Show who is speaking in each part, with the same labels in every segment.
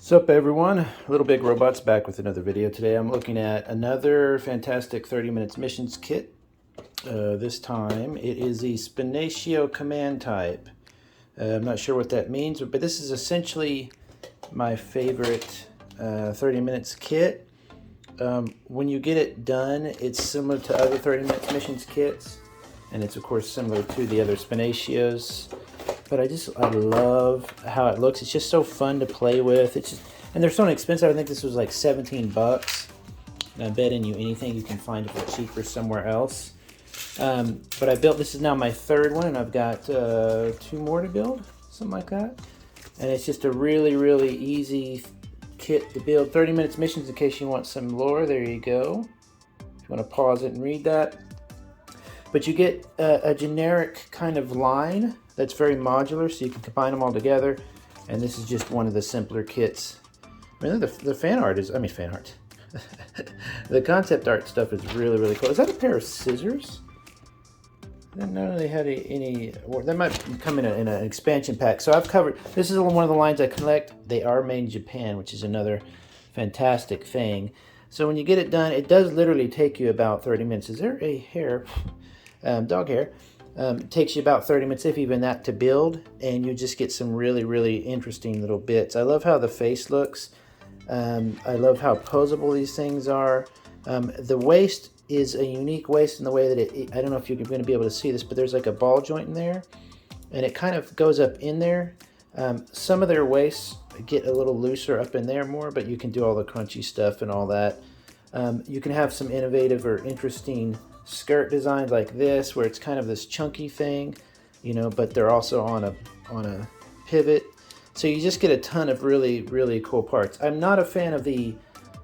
Speaker 1: What's up everyone? Little Big Robots back with another video. Today I'm looking at another fantastic 30 minutes missions kit. This time it is the Spinatia command type. I'm not sure what that means, but this is essentially my favorite 30 minutes kit. When you get it done, it's similar to other 30 minutes missions kits, and it's of course similar to the other Spinatias. But I love how it looks. It's just so fun to play with. And they're so inexpensive. I think this was like 17 bucks. And I bet in you anything you can find it for cheaper somewhere else. But I built, this is now my third one, and I've got 2 more to build, something like that. And it's just a really, really easy kit to build. 30 minutes missions in case you want some lore. There you go. If you want to pause it and read that. But you get a generic kind of line that's very modular, so you can combine them all together. And this is just one of the simpler kits. I mean, the fan art is, fan art. The concept art stuff is really, really cool. Is that a pair of scissors? I didn't know they had any, that might come in an expansion pack. So I've covered, this is one of the lines I collect. They are made in Japan, which is another fantastic thing. So when you get it done, it does literally take you about 30 minutes. Is there a hair? Dog hair. It takes you about 30 minutes, if even that, to build, and you just get some really, really interesting little bits. I love how the face looks. I love how posable these things are. The waist is a unique waist in the way that I don't know if you're going to be able to see this, but there's like a ball joint in there, and it kind of goes up in there. Some of their waists get a little looser up in there more, but you can do all the crunchy stuff and all that. You can have some innovative or interesting skirt designs like this, where it's kind of this chunky thing, you know, but they're also on a pivot. So you just get a ton of really, really cool parts. I'm not a fan of the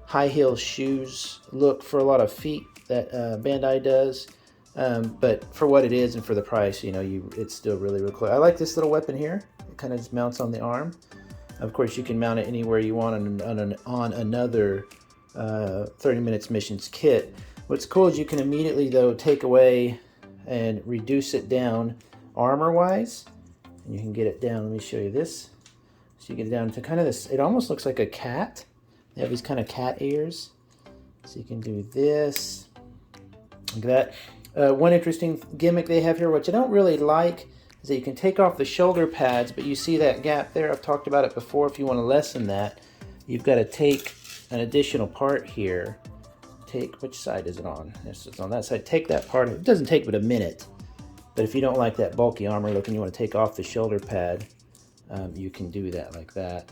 Speaker 1: high heel shoes look for a lot of feet that Bandai does, but for what it is and for the price, you know, it's still really, really cool. I like this little weapon here. It kind of just mounts on the arm. Of course, you can mount it anywhere you want on another 30 minutes missions kit. What's cool is you can immediately, though, take away and reduce it down armor-wise. And you can get it down. Let me show you this. So you get it down to kind of this, it almost looks like a cat. They have these kind of cat ears. So you can do this. Look at that. One interesting gimmick they have here, which I don't really like, is that you can take off the shoulder pads, but you see that gap there? I've talked about it before. If you want to lessen that, you've got to take an additional part here. Which side is it on? Yes, it's on that side. Take that part. It doesn't take but a minute. But if you don't like that bulky armor look and you want to take off the shoulder pad, you can do that like that.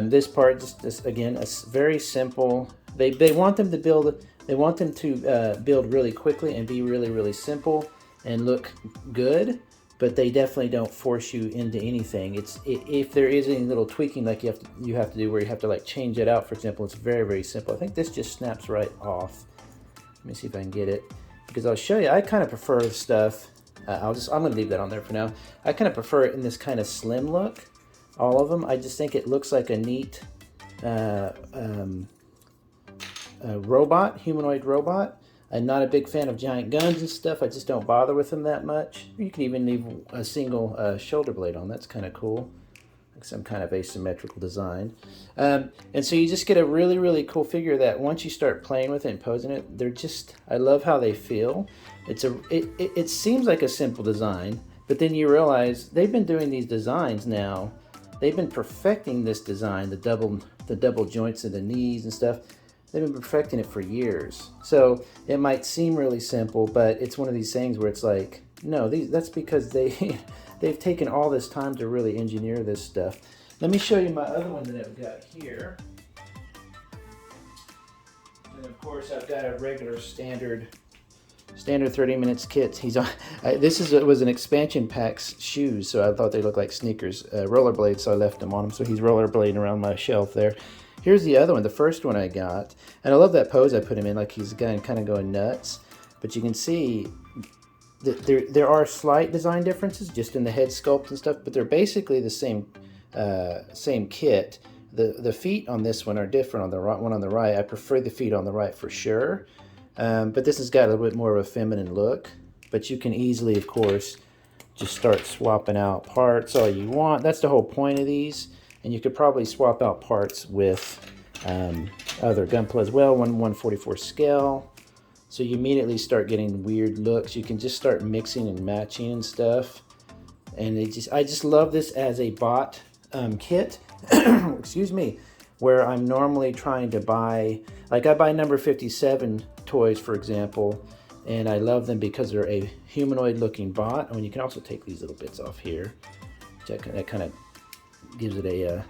Speaker 1: This part, just again, it's very simple. They want them to build. They want them to build really quickly and be really, really simple and look good. But they definitely don't force you into anything. If there is any little tweaking like you have to do, where you have to like change it out, for example, it's very, very simple. I think this just snaps right off. Let me see if I can get it, because I'll show you. I kind of prefer the stuff. I'm gonna leave that on there for now. I kind of prefer it in this kind of slim look. All of them. I just think it looks like a neat robot, humanoid robot. I'm not a big fan of giant guns and stuff. I just don't bother with them that much. You can even leave a single shoulder blade on. That's kind of cool. Like some kind of asymmetrical design. And so you just get a really, really cool figure that once you start playing with it and posing it, they're just, I love how they feel. It seems like a simple design, but then you realize they've been doing these designs now. They've been perfecting this design, the double joints in the knees and stuff. They've been perfecting it for years. So it might seem really simple, but it's one of these things where it's like, no, that's because they've taken all this time to really engineer this stuff. Let me show you my other one that I've got here. And of course I've got a regular standard 30 minutes kit. This was an expansion pack's shoes, so I thought they looked like sneakers, rollerblades, so I left them on him. So he's rollerblading around my shelf there. Here's the other one, the first one I got. And I love that pose I put him in, like he's kind of going nuts. But you can see that there are slight design differences just in the head sculpt and stuff, but they're basically the same kit. The feet on this one are different on the one on the right. I prefer the feet on the right for sure. But this has got a little bit more of a feminine look. But you can easily, of course, just start swapping out parts all you want. That's the whole point of these. and you could probably swap out parts with other Gunpla as well, 1/144 scale. So you immediately start getting weird looks. You can just start mixing and matching and stuff. And I just love this as a bot kit. Excuse me. Where I'm normally trying to buy, like I buy number 57 toys, for example, and I love them because they're a humanoid looking bot. Oh, and you can also take these little bits off here. That kind of gives it a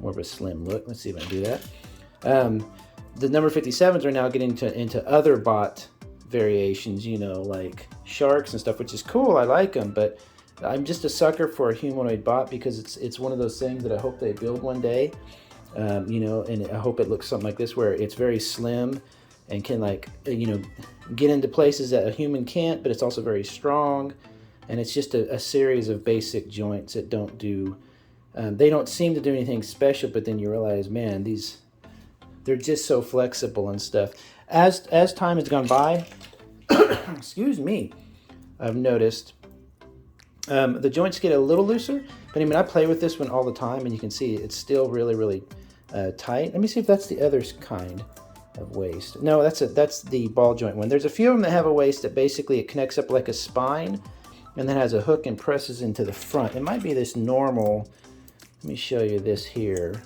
Speaker 1: more of a slim look. Let's see if I can do that. The number 57s are now getting into other bot variations, you know, like sharks and stuff, which is cool. I like them, but I'm just a sucker for a humanoid bot because it's one of those things that I hope they build one day. You know, and I hope it looks something like this, where it's very slim and can, like, you know, get into places that a human can't, but it's also very strong. And it's just a series of basic joints that don't do, they don't seem to do anything special, but then you realize, man, they're just so flexible and stuff. As time has gone by, excuse me, I've noticed the joints get a little looser, but I mean, I play with this one all the time, and you can see it's still really, really tight. Let me see if that's the other kind of waist. No, that's the ball joint one. There's a few of them that have a waist that basically it connects up like a spine, and then has a hook and presses into the front. It might be this normal. Let me show you this here.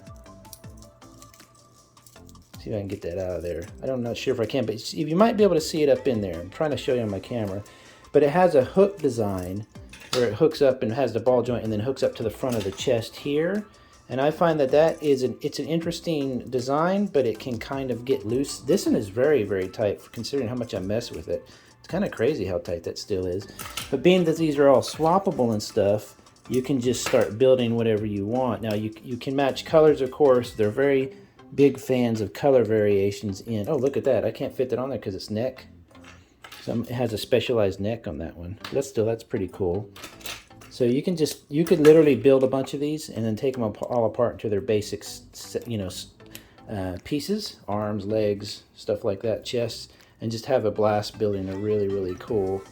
Speaker 1: See if I can get that out of there. I'm not sure if I can, but you might be able to see it up in there. I'm trying to show you on my camera, but it has a hook design where it hooks up and has the ball joint and then hooks up to the front of the chest here. And I find that it's an interesting design, but it can kind of get loose. This one is very, very tight considering how much I mess with it. It's kind of crazy how tight that still is. But being that these are all swappable and stuff, you can just start building whatever you want. Now you can match colors, of course. They're very big fans of color variations in, oh, look at that. I can't fit that on there because it's neck. It has a specialized neck on that one. That's pretty cool. So you could literally build a bunch of these and then take them all apart into their basic, you know, pieces, arms, legs, stuff like that, chests, and just have a blast building a really, really cool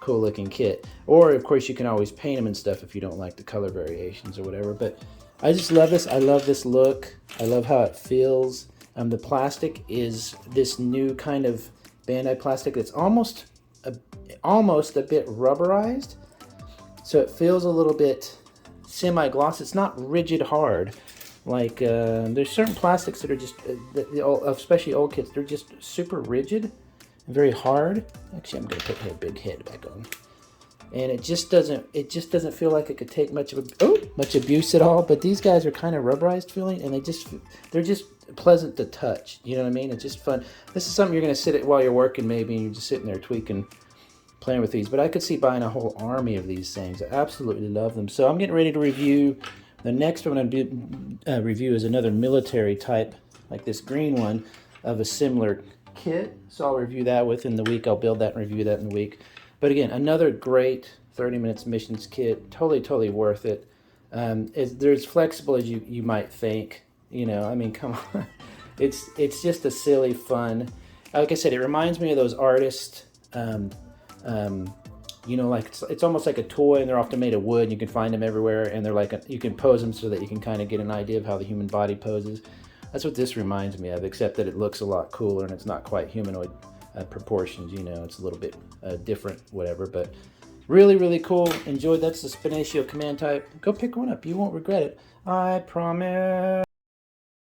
Speaker 1: looking kit. Or of course you can always paint them and stuff if you don't like the color variations or whatever. But I just love this. I love this look. I love how it feels. The plastic is this new kind of Bandai plastic that's almost a bit rubberized. So it feels a little bit semi-gloss. It's not rigid hard. Like there's certain plastics that are just, especially old kits, they're just super rigid and very hard. Actually, I'm gonna put her big head back on. And it just doesn't feel like it could take much abuse at all. But these guys are kind of rubberized feeling, and they're just pleasant to touch. You know what I mean? It's just fun. This is something you're gonna sit at while you're working, maybe, and you're just sitting there tweaking, playing with these. But I could see buying a whole army of these things. I absolutely love them. So I'm getting ready to review. The next one I'm going to review is another military type, like this green one, of a similar kit. So I'll review that within the week. I'll build that and review that in the week. But again, another great 30 minutes missions kit. Totally worth it. They're as flexible as you might think. You know, I mean, come on. It's just a silly fun. Like I said, it reminds me of those artists. You know, like it's almost like a toy, and they're often made of wood, and you can find them everywhere, and they're like you can pose them so that you can kind of get an idea of how the human body poses. That's what this reminds me of, except that it looks a lot cooler, and it's not quite humanoid proportions. You know, it's a little bit different, whatever, but really, really cool. Enjoyed. That's the Spinatia command type. Go pick one up. You won't regret it. I promise.